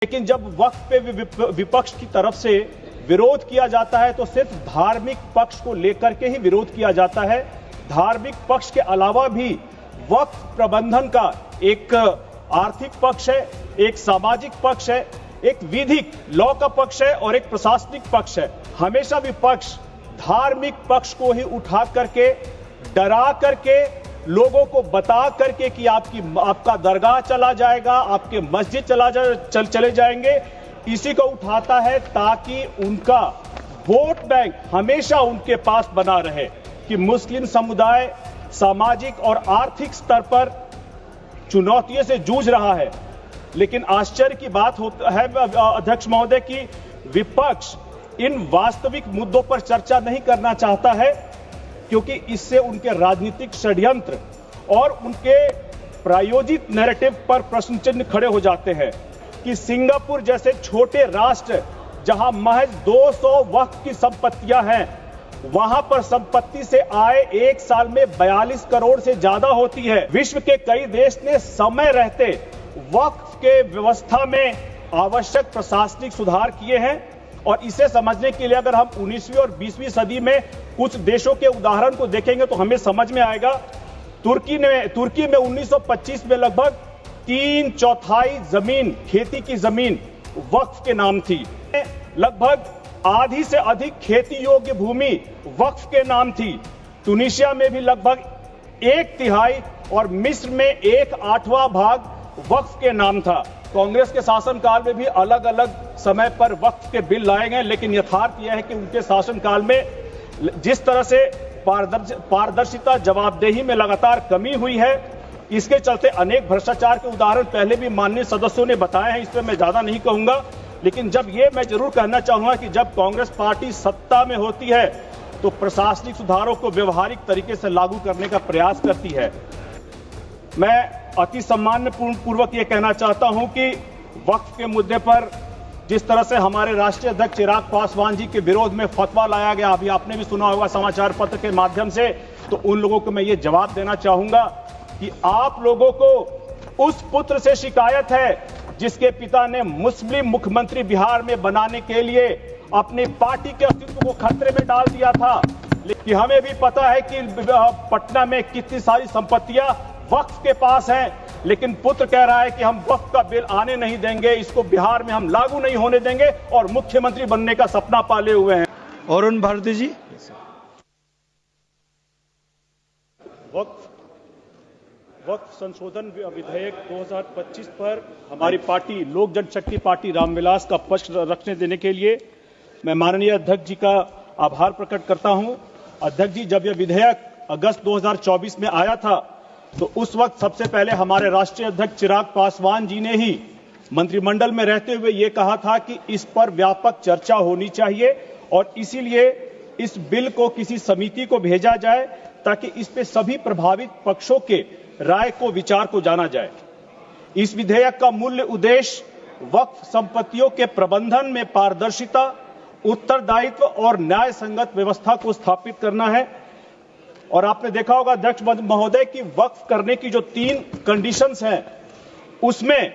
लेकिन जब वक्फ पे विपक्ष की तरफ से विरोध किया जाता है तो सिर्फ धार्मिक पक्ष को लेकर के ही विरोध किया जाता है। धार्मिक पक्ष के अलावा भी वक्फ प्रबंधन का एक आर्थिक पक्ष है, एक सामाजिक पक्ष है, एक विधिक लॉ का पक्ष है और एक प्रशासनिक पक्ष है। हमेशा विपक्ष धार्मिक पक्ष को ही उठा करके, डरा करके, लोगों को बता करके कि आपका दरगाह चला जाएगा, आपके मस्जिद चले जाएंगे, इसी को उठाता है ताकि उनका वोट बैंक हमेशा उनके पास बना रहे कि मुस्लिम समुदाय सामाजिक और आर्थिक स्तर पर चुनौतियों से जूझ रहा है। लेकिन आश्चर्य की बात है अध्यक्ष महोदय कि विपक्ष इन वास्तविक मुद्दों पर चर्चा नहीं करना चाहता है, क्योंकि इससे उनके राजनीतिक षड्यंत्र और उनके प्रायोजित नैरेटिव पर प्रश्न चिन्ह खड़े हो जाते हैं कि सिंगापुर जैसे छोटे राष्ट्र जहां महज 200 वक्फ की संपत्तियां हैं, वहां पर संपत्ति से आय एक साल में 42 करोड़ से ज्यादा होती है। विश्व के कई देश ने समय रहते वक्फ के व्यवस्था में आवश्यक प्रशासनिक सुधार किए हैं और इसे समझने के लिए अगर हम 19वीं और 20वीं सदी में कुछ देशों के उदाहरण को देखेंगे तो हमें समझ में आएगा। तुर्की में 1925 में लगभग 3/4 जमीन, खेती की जमीन वक्फ के नाम थी। लगभग आधी से अधिक खेती योग्य भूमि वक्फ के नाम थी। ट्यूनीशिया में भी लगभग 1/3 और मिस्र में 1/8 भाग वक्फ के नाम था। कांग्रेस के शासनकाल में भी अलग अलग समय पर वक्फ के बिल लाए गए, लेकिन यथार्थ यह है कि उनके शासनकाल में जिस तरह से पारदर्शिता, जवाबदेही में लगातार कमी हुई है, इसके चलते अनेक भ्रष्टाचार के उदाहरण पहले भी माननीय सदस्यों ने बताए हैं, इस पर मैं ज्यादा नहीं कहूंगा। लेकिन जब ये मैं जरूर कहना चाहूंगा कि जब कांग्रेस पार्टी सत्ता में होती है तो प्रशासनिक सुधारों को व्यवहारिक तरीके से लागू करने का प्रयास करती है। मैं अति सम्मान पूर्वक यह कहना चाहता हूं कि वक्फ के मुद्दे पर जिस तरह से हमारे राष्ट्रीय अध्यक्ष चिराग पासवान जी के विरोध में फतवा लाया गया, अभी आपने भी सुना होगा समाचार पत्र के माध्यम से, तो उन लोगों को मैं ये जवाब देना चाहूंगा कि आप लोगों को उस पुत्र से शिकायत है जिसके पिता ने मुस्लिम मुख्यमंत्री बिहार में बनाने के लिए अपनी पार्टी के अस्तित्व को खतरे में डाल दिया था। लेकिन हमें भी पता है कि पटना में कितनी सारी संपत्तियां वक्फ के पास हैं, लेकिन पुत्र कह रहा है कि हम वक्फ का बिल आने नहीं देंगे, इसको बिहार में हम लागू नहीं होने देंगे और मुख्यमंत्री बनने का सपना पाले हुए हैं। अरुण भारती जी। वक्फ संशोधन विधेयक 2025 पर हमारी पार्टी लोक जनशक्ति पार्टी रामविलास का पक्ष रखने देने के लिए मैं माननीय अध्यक्ष जी का आभार प्रकट करता हूं। अध्यक्ष जी, जब यह विधेयक अगस्त 2024 में आया था तो उस वक्त सबसे पहले हमारे राष्ट्रीय अध्यक्ष चिराग पासवान जी ने ही मंत्रिमंडल में रहते हुए ये कहा था कि इस पर व्यापक चर्चा होनी चाहिए और इसीलिए इस बिल को किसी समिति को भेजा जाए ताकि इस पे सभी प्रभावित पक्षों के राय को, विचार को जाना जाए। इस विधेयक का मूल उद्देश्य वक्फ संपत्तियों के प्रबंधन में पारदर्शिता, उत्तरदायित्व और न्याय संगत व्यवस्था को स्थापित करना है। और आपने देखा होगा अध्यक्ष महोदय कि वक्फ करने की जो 3 कंडीशंस हैं, उसमें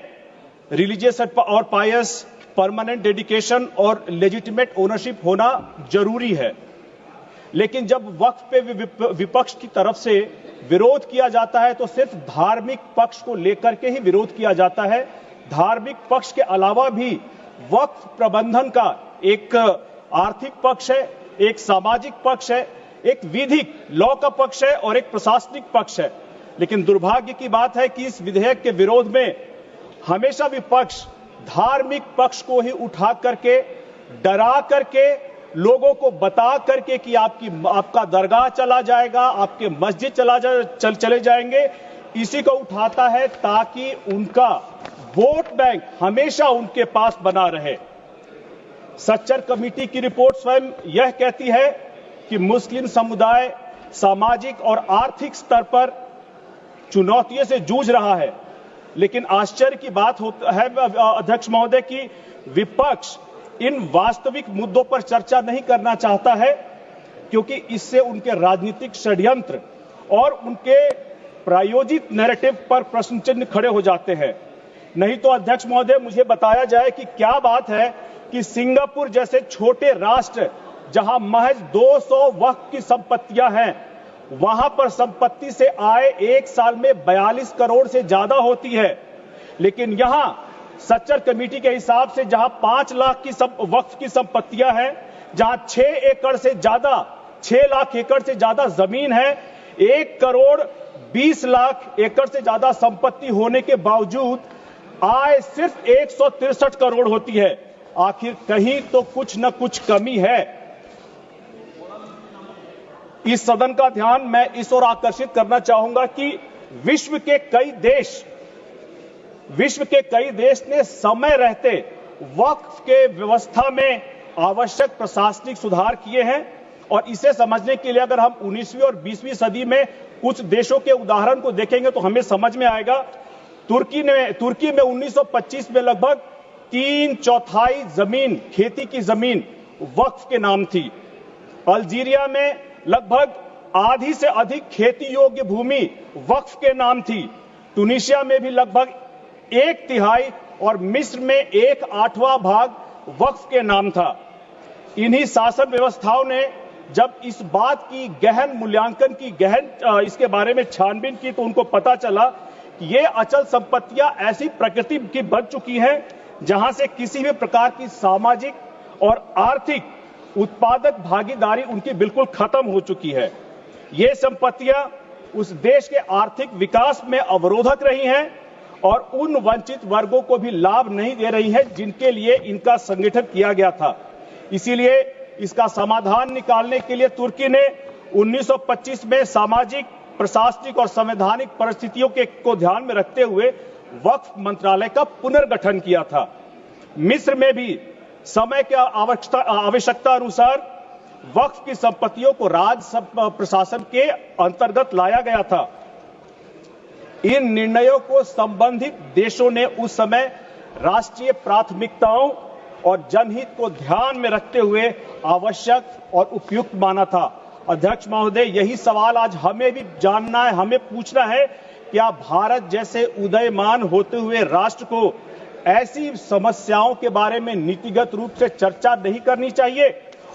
रिलीजियस और पायस, परमानेंट डेडिकेशन और लेजिटिमेट ओनरशिप होना जरूरी है। लेकिन जब वक्फ पे विपक्ष की तरफ से विरोध किया जाता है तो सिर्फ धार्मिक पक्ष को लेकर के ही विरोध किया जाता है। धार्मिक पक्ष के अलावा भी वक्फ प्रबंधन का एक आर्थिक पक्ष है, एक सामाजिक पक्ष है, एक विधिक लॉ का पक्ष है और एक प्रशासनिक पक्ष है। लेकिन दुर्भाग्य की बात है कि इस विधेयक के विरोध में हमेशा विपक्ष धार्मिक पक्ष को ही उठा करके, डरा करके, लोगों को बता करके कि आपका दरगाह चला जाएगा, आपके मस्जिद चले जाएंगे, इसी को उठाता है ताकि उनका वोट बैंक हमेशा उनके पास बना रहे। सच्चर कमेटी की रिपोर्ट स्वयं यह कहती है कि मुस्लिम समुदाय सामाजिक और आर्थिक स्तर पर चुनौतियों से जूझ रहा है। लेकिन आश्चर्य की बात है अध्यक्ष महोदय कि विपक्ष इन वास्तविक मुद्दों पर चर्चा नहीं करना चाहता है, क्योंकि इससे उनके राजनीतिक षड्यंत्र और उनके प्रायोजित नैरेटिव पर प्रश्न चिन्ह खड़े हो जाते हैं नहीं तो अध्यक्ष महोदय मुझे बताया जाए कि क्या बात है कि सिंगापुर जैसे छोटे राष्ट्र जहां महज 200 वक्फ की संपत्तियां हैं, वहां पर संपत्ति से आय एक साल में 42 करोड़ से ज्यादा होती है, लेकिन यहां सच्चर कमेटी के हिसाब से जहां 5 लाख की वक्फ की संपत्तियां हैं, जहां 6 लाख एकड़ से ज्यादा जमीन है, 1 करोड़ 20 लाख एकड़ से ज्यादा संपत्ति होने के बावजूद आय सिर्फ 163 करोड़ होती है। आखिर कहीं तो कुछ न कुछ कमी है। इस सदन का ध्यान मैं इस ओर आकर्षित करना चाहूंगा कि विश्व के कई देश ने समय रहते वक्फ के व्यवस्था में आवश्यक प्रशासनिक सुधार किए हैं, और इसे समझने के लिए अगर हम 19वीं और 20वीं सदी में कुछ देशों के उदाहरण को देखेंगे तो हमें समझ में आएगा। तुर्की में 1925 में लगभग 3/4 जमीन, खेती की जमीन वक्फ के नाम थी। अल्जीरिया में लगभग आधी से अधिक खेती योग्य भूमि वक्फ के नाम थी। टूनिशिया में भी लगभग 1/3 और मिस्र में 1/8 भाग वक्फ के नाम था। इन्हीं शासन व्यवस्थाओं ने जब इस बात की गहन मूल्यांकन की इसके बारे में छानबीन की तो उनको पता चला कि ये अचल संपत्तियां ऐसी प्रकृति की बन चुकी हैं जहां से किसी भी प्रकार की सामाजिक और आर्थिक उत्पादक भागीदारी उनकी बिल्कुल खत्म हो चुकी है। ये संपत्तियां उस देश के आर्थिक विकास में अवरोधक रही हैं और उन वंचित वर्गों को भी लाभ नहीं दे रही हैं जिनके लिए इनका संगठन किया गया था। इसीलिए इसका समाधान निकालने के लिए तुर्की ने 1925 में सामाजिक, प्रशासनिक और संवैधानिक परिस्थितियों को ध्यान में रखते हुए वक्फ मंत्रालय का पुनर्गठन किया था। मिस्र में भी समय की आवश्यकता अनुसार वक्फ की संपत्तियों को राज्य प्रशासन के अंतर्गत लाया गया था। इन निर्णयों को संबंधित देशों ने उस समय राष्ट्रीय प्राथमिकताओं और जनहित को ध्यान में रखते हुए आवश्यक और उपयुक्त माना था। अध्यक्ष महोदय, यही सवाल आज हमें भी जानना है, हमें पूछना है, क्या भारत जैसे उदयमान होते हुए राष्ट्र को ऐसी समस्याओं के बारे में नीतिगत रूप से चर्चा नहीं करनी चाहिए,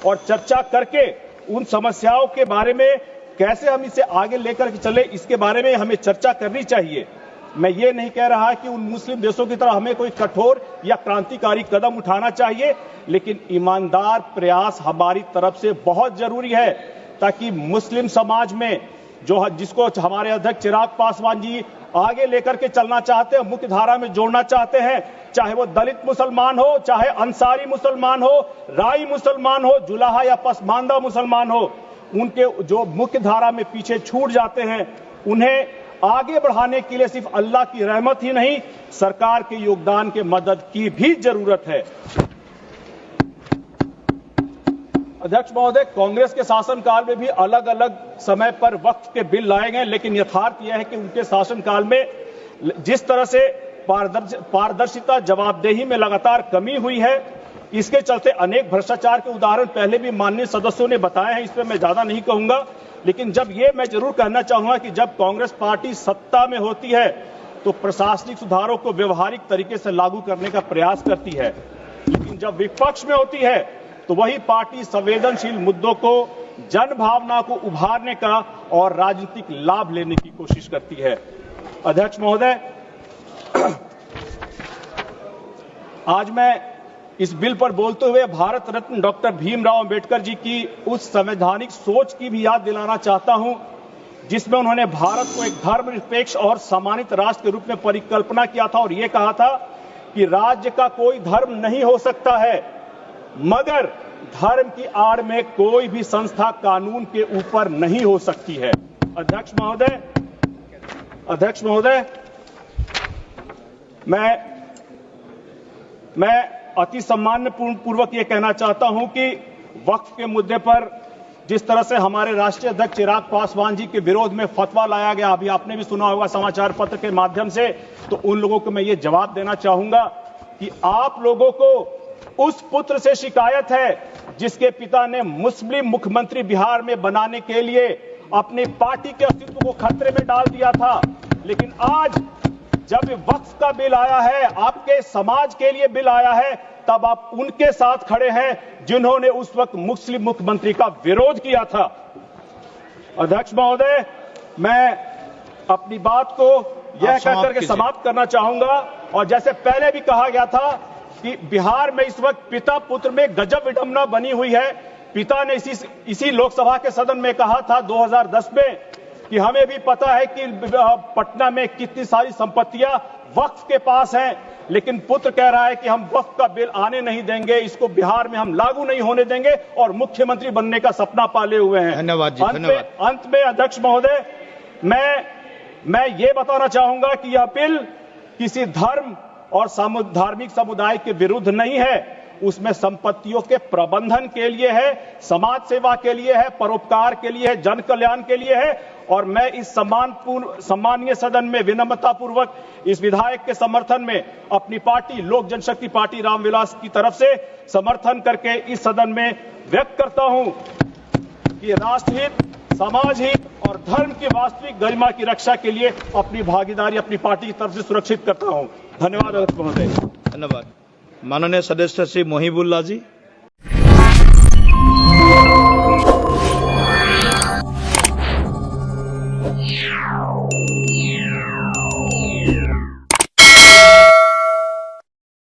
और चर्चा करके उन समस्याओं के बारे में कैसे हम इसे आगे लेकर चले, इसके बारे में हमें चर्चा करनी चाहिए। मैं ये नहीं कह रहा कि उन मुस्लिम देशों की तरह हमें कोई कठोर या क्रांतिकारी कदम उठाना चाहिए, लेकिन ईमानदार प्रयास हमारी तरफ से बहुत जरूरी है ताकि मुस्लिम समाज में जिसको हमारे अध्यक्ष चिराग पासवान जी आगे लेकर के चलना चाहते हैं, मुख्य धारा में जोड़ना चाहते हैं, चाहे वो दलित मुसलमान हो, चाहे अंसारी मुसलमान हो, राई मुसलमान हो, जुलाहा या पसमानदा मुसलमान हो, उनके जो मुख्य धारा में पीछे छूट जाते हैं उन्हें आगे बढ़ाने के लिए सिर्फ अल्लाह की रहमत ही नहीं, सरकार के योगदान के मदद की भी जरूरत है। अध्यक्ष महोदय, कांग्रेस के शासनकाल में भी अलग अलग समय पर वक्फ के बिल लाए गए, लेकिन यथार्थ यह है कि उनके शासनकाल में जिस तरह से पारदर्शिता, जवाबदेही में लगातार कमी हुई है, इसके चलते अनेक भ्रष्टाचार के उदाहरण पहले भी माननीय सदस्यों ने बताए हैं, इस पर मैं ज्यादा नहीं कहूंगा। लेकिन जब ये मैं जरूर कहना चाहूंगा कि जब कांग्रेस पार्टी सत्ता में होती है तो प्रशासनिक सुधारों को व्यवहारिक तरीके से लागू करने का प्रयास करती है, लेकिन जब विपक्ष में होती है तो वही पार्टी संवेदनशील मुद्दों को, जन भावना को उभारने का और राजनीतिक लाभ लेने की कोशिश करती है। अध्यक्ष महोदय, आज मैं इस बिल पर बोलते हुए भारत रत्न डॉक्टर भीमराव अंबेडकर जी की उस संवैधानिक सोच की भी याद दिलाना चाहता हूं जिसमें उन्होंने भारत को एक धर्मनिरपेक्ष और सम्मानित राष्ट्र के रूप में परिकल्पना किया था और यह कहा था कि राज्य का कोई धर्म नहीं हो सकता है, मगर धर्म की आड़ में कोई भी संस्था कानून के ऊपर नहीं हो सकती है। अध्यक्ष महोदय, मैं अति सम्मान पूर्वक यह कहना चाहता हूं कि वक्फ के मुद्दे पर जिस तरह से हमारे राष्ट्रीय अध्यक्ष चिराग पासवान जी के विरोध में फतवा लाया गया, अभी आपने भी सुना होगा समाचार पत्र के माध्यम से, तो उन लोगों को मैं ये जवाब देना चाहूंगा कि आप लोगों को उस पुत्र से शिकायत है जिसके पिता ने मुस्लिम मुख्यमंत्री बिहार में बनाने के लिए अपनी पार्टी के अस्तित्व को खतरे में डाल दिया था, लेकिन आज जब वक्फ का बिल आया है, आपके समाज के लिए बिल आया है, तब आप उनके साथ खड़े हैं जिन्होंने उस वक्त मुस्लिम मुख्यमंत्री का विरोध किया था। अध्यक्ष महोदय, मैं अपनी बात को यह कहकर के समाप्त करना चाहूंगा। और जैसे पहले भी कहा गया था कि बिहार में इस वक्त पिता पुत्र में गजब विडंबना बनी हुई है। पिता ने इसी लोकसभा के सदन में कहा था 2010 में कि हमें भी पता है कि पटना में कितनी सारी संपत्तियां वक्फ के पास हैं, लेकिन पुत्र कह रहा है कि हम वक्फ का बिल आने नहीं देंगे, इसको बिहार में हम लागू नहीं होने देंगे और मुख्यमंत्री बनने का सपना पाले हुए हैं। धन्यवाद जी, धन्यवाद। अंत में अध्यक्ष महोदय, मैं ये बताना चाहूंगा कि यह बिल किसी धर्म और धार्मिक समुदाय के विरुद्ध नहीं है, उसमें संपत्तियों के प्रबंधन के लिए है, समाज सेवा के लिए है, परोपकार के लिए है, जन कल्याण के लिए है। और मैं इस सम्माननीय सदन में विनम्रता पूर्वक इस विधायक के समर्थन में अपनी पार्टी लोक जनशक्ति पार्टी रामविलास की तरफ से समर्थन करके इस सदन में व्यक्त करता हूं कि राष्ट्रहित, समाज हित और धर्म की वास्तविक गरिमा की रक्षा के लिए अपनी भागीदारी अपनी पार्टी की तरफ से सुरक्षित करता हूं। धन्यवाद अध्यक्ष महोदय। धन्यवाद। माननीय सदस्य श्री मोहिबुल्लाह जी।